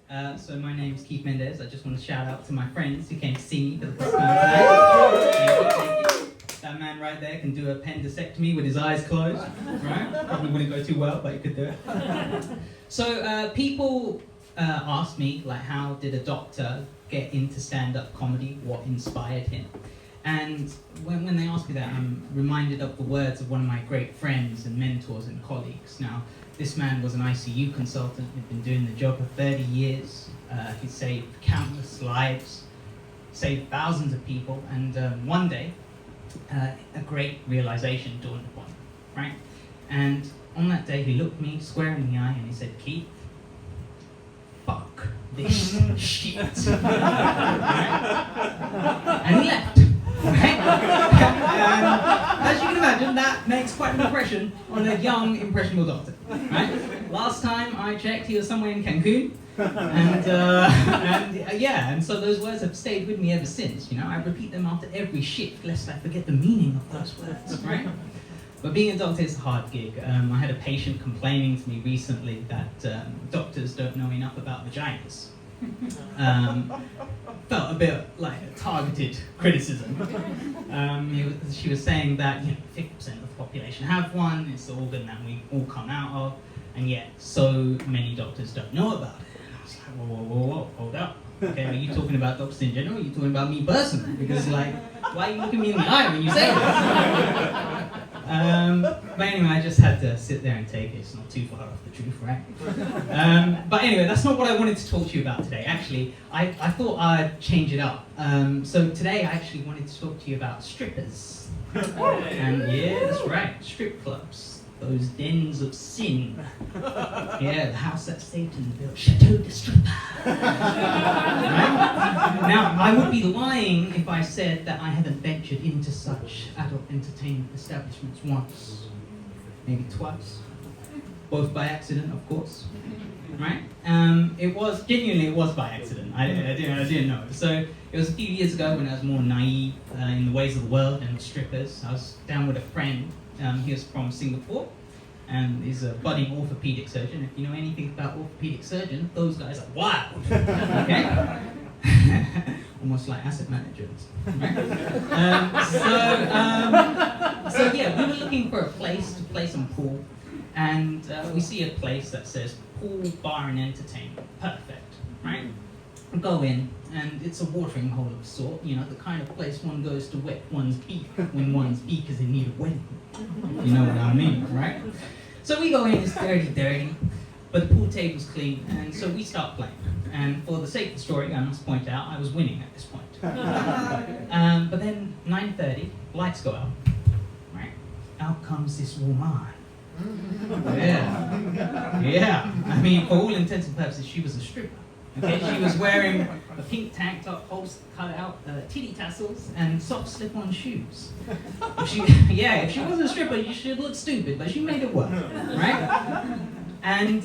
So my name's Keith Mendez. I just want to shout out to my friends who came to see me for the first time today. Thank you. That man right there can do a appendicectomy with his eyes closed, right? Probably wouldn't go too well, but he could do it. So people asked me, like, how did a doctor get into stand-up comedy? What inspired him? And when they ask me that, I'm reminded of the words of one of my great friends and mentors and colleagues. Now, this man was an ICU consultant. He'd been doing the job for 30 years. He saved countless lives, saved thousands of people, and one day, a great realization dawned upon him, right? And on that day, he looked me square in the eye and he said, "Keith, fuck this shit." Right? And he left. Right? As you can imagine, that makes quite an impression on a young, impressionable doctor. Right? Last time I checked, he was somewhere in Cancun, and so those words have stayed with me ever since. You know, I repeat them after every shift, lest I forget the meaning of those words. Right? But being a doctor is a hard gig. I had a patient complaining to me recently that doctors don't know enough about vaginas. Felt a bit like a targeted criticism. She was saying that 50% of the population have one, it's the organ that we all come out of, and yet so many doctors don't know about it. And I was like, whoa, hold up. Okay, are you talking about doctors in general, or are you talking about me personally? Because why are you looking me in the eye when you say this? But anyway, I just had to sit there and take it. It's not too far off the truth, right? But anyway, that's not what I wanted to talk to you about today. Actually, I thought I'd change it up. So today I actually wanted to talk to you about strippers. And yeah, that's right, strip clubs. Those dens of sin. Yeah, the house that Satan built. Chateau de Stripper. Right? Now, I would be lying if I said that I haven't ventured into such adult entertainment establishments once, maybe twice, both by accident, of course. Right? It was by accident. I didn't know. So it was a few years ago when I was more naive in the ways of the world and strippers. I was down with a friend. He was from Singapore, and he's a budding orthopedic surgeon. If you know anything about orthopedic surgeons, those guys are wild. Okay? Almost like asset managers. Right? So yeah, we were looking for a place to play some pool, and we see a place that says pool, bar, and entertainment. Perfect, right? We go in, and it's a watering hole of sort, the kind of place one goes to wet one's beak when one's beak is in need of wetting. You know what I mean, right? So we go in, it's dirty, but the pool table's clean, and so we start playing. And for the sake of the story, I must point out, I was winning at this point. But then, 9:30, lights go out, right? Out comes this woman. Yeah. I mean, for all intents and purposes, she was a stripper. Okay, she was wearing a pink tank top, holes cut out, titty tassels, and soft slip-on shoes. If she wasn't a stripper, you should look stupid, but she made it work, right? And,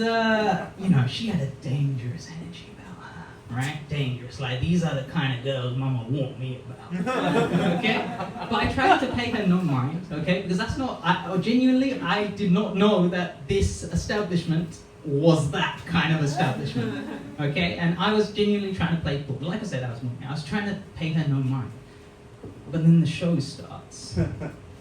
she had a dangerous energy about her, right? Dangerous, like these are the kind of girls Mama warned me about, okay? But I tried to pay her no mind, okay? Because genuinely, I did not know that this establishment was that kind of establishment, okay? And I was genuinely trying to play pool. Like I said, I was trying to pay her no mind. But then the show starts,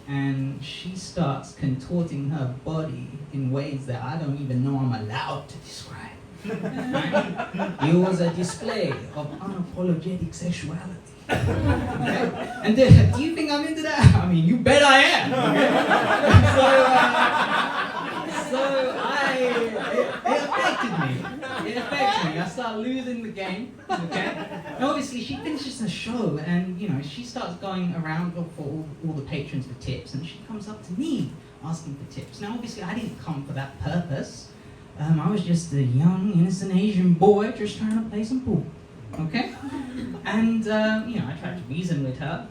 and she starts contorting her body in ways that I don't even know I'm allowed to describe. Right? It was a display of unapologetic sexuality. Okay? And do you think I'm into that? I mean, you bet I am. Okay? It affected me. I started losing the game. Okay? And obviously, she finishes the show, and she starts going around for all the patrons for tips, and she comes up to me asking for tips. Now, obviously, I didn't come for that purpose. I was just a young, innocent Asian boy just trying to play some pool. Okay? And I tried to reason with her,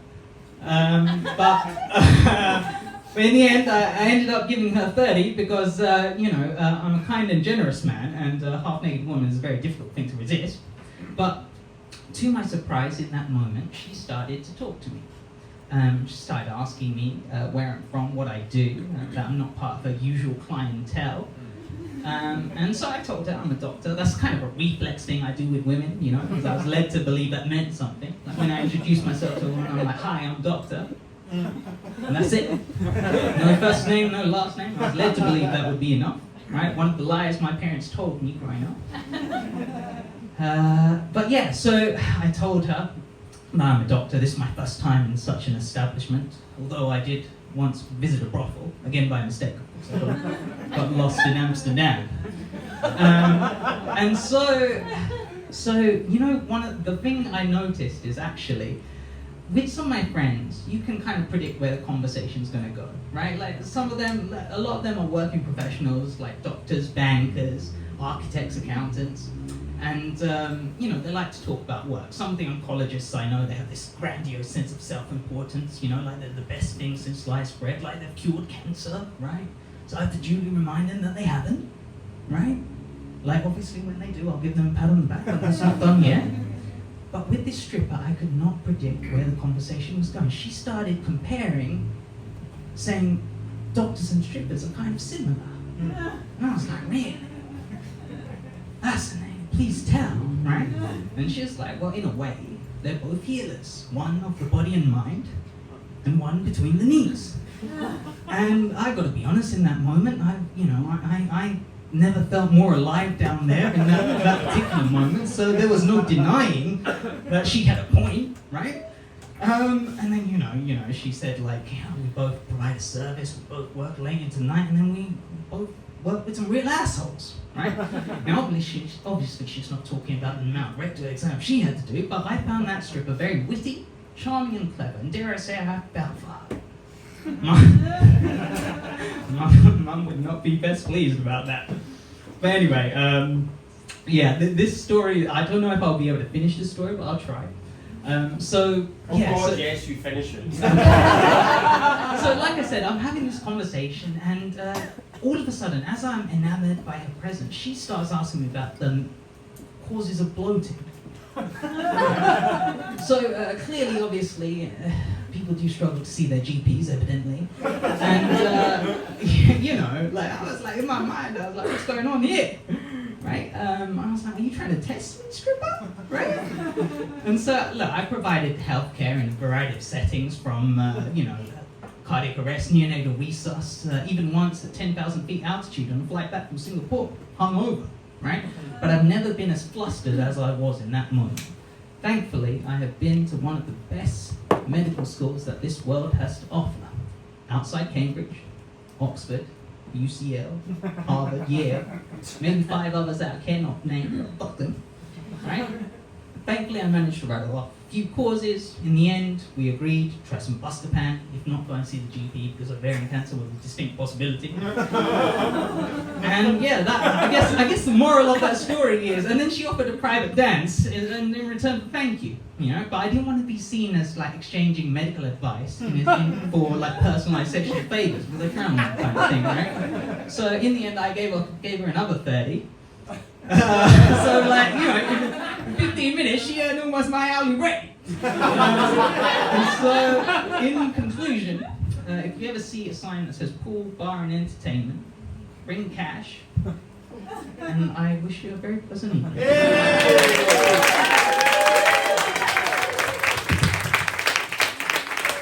but in the end, I ended up giving her 30 because, I'm a kind and generous man, and a half-naked woman is a very difficult thing to resist. But to my surprise, in that moment, she started to talk to me. She started asking me where I'm from, what I do, that I'm not part of her usual clientele. And so I told her I'm a doctor. That's kind of a reflex thing I do with women, you know, because I was led to believe that meant something. Like when I introduced myself to a woman, I'm like, hi, I'm doctor. And that's it. No first name, no last name. I was led to believe that would be enough, right? One of the lies my parents told me growing up. But yeah, so I told her, no, I'm a doctor. This is my first time in such an establishment. Although I did once visit a brothel, again by mistake, of course. I got lost in Amsterdam. And so, you know, the thing I noticed is actually, with some of my friends, you can kind of predict where the conversation's going to go, right? Like a lot of them are working professionals, like doctors, bankers, architects, accountants. And, you know, they like to talk about work. Some of the oncologists I know, they have this grandiose sense of self-importance, you know, like they're the best thing since sliced bread, like they've cured cancer, right? So I have to duly remind them that they haven't, right? Like, obviously, when they do, I'll give them a pat on the back, but that's not done yet. But with this stripper, I could not predict where the conversation was going. She started comparing, saying, doctors and strippers are kind of similar. And I was like, man, that's the name. Please tell, right? And she's like, well, in a way, they're both healers. One of the body and mind, and one between the knees. And I got to be honest, in that moment, I never felt more alive down there in that particular moment. So there was no denying that she had a point, right? And then you know, she said like, yeah, we both provide a service, we both work late into night, and then we both work with some real assholes, right? Now obviously she's not talking about the Mount Rector exam she had to do, but I found that stripper very witty, charming and clever, and dare I say I have Balfour. Mum would not be best pleased about that. But anyway, yeah, this story, I don't know if I'll be able to finish this story, but I'll try. Yes, you finish it. So like I said, I'm having this conversation, and all of a sudden, as I'm enamored by her presence, she starts asking me about the causes of bloating. So clearly, obviously, people do struggle to see their GPs, evidently. And, you know, like I was like, in my mind, I was like, what's going on here? Right? I was like, are you trying to test me, stripper? Right? And so, look, I provided healthcare in a variety of settings from, you know, cardiac arrest, neonatal resus, even once at 10,000 feet altitude on a flight back from Singapore, hungover, right? But I've never been as flustered as I was in that moment. Thankfully, I have been to one of the best medical schools that this world has to offer. Outside Cambridge, Oxford, UCL, Harvard, Yale, maybe 5 others that I cannot name, but fuck them, right? Thankfully, I managed to rattle off a few causes. In the end, we agreed to try some Buscopan, if not go and see the GP, because ovarian cancer was a distinct possibility. And yeah, that I guess the moral of that story is, and then she offered a private dance in return for thank you, you know. But I didn't want to be seen as like exchanging medical advice for like personalized sexual favors, because they frown that kind of thing, right? So in the end, I gave her another 30. So like, you know, in 15 minutes she earned almost my hourly rate. And so in conclusion, if you ever see a sign that says pool, bar and entertainment, bring cash, and I wish you a very pleasant evening.